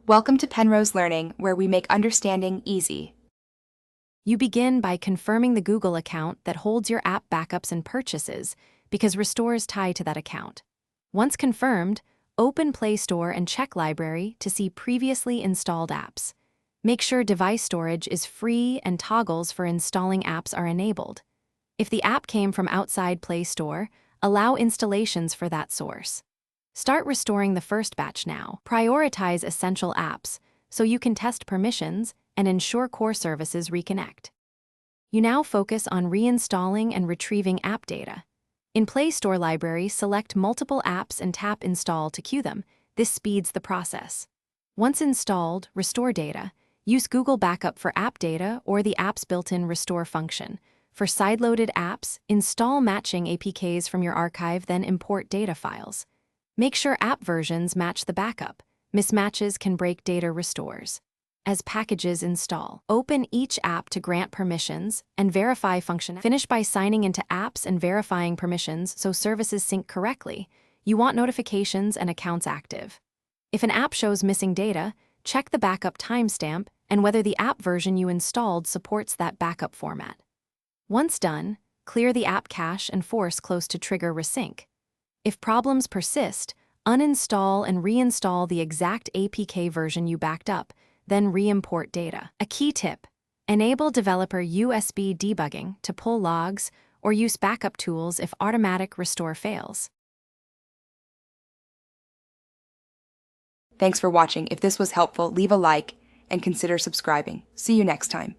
Welcome to Penrose Learning, where we make understanding easy. You begin by confirming the Google account that holds your app backups and purchases, because restores tie to that account. Once confirmed, open Play Store and check Library to see previously installed apps. Make sure device storage is free and toggles for installing apps are enabled. If the app came from outside Play Store, allow installations for that source. Start restoring the first batch now. Prioritize essential apps so you can test permissions and ensure core services reconnect. You now focus on reinstalling and retrieving app data. In Play Store Library, select multiple apps and tap Install to queue them. This speeds the process. Once installed, restore data. Use Google Backup for app data or the app's built-in restore function. For sideloaded apps, install matching APKs from your archive, then import data files. Make sure app versions match the backup. Mismatches can break data restores. As packages install, open each app to grant permissions and verify function. Finish by signing into apps and verifying permissions so services sync correctly. You want notifications and accounts active. If an app shows missing data, check the backup timestamp and whether the app version you installed supports that backup format. Once done, clear the app cache and force close to trigger resync. If problems persist, uninstall and reinstall the exact APK version you backed up, then re-import data. A key tip: enable developer USB debugging to pull logs or use backup tools if automatic restore fails. Thanks for watching. If this was helpful, leave a like and consider subscribing. See you next time.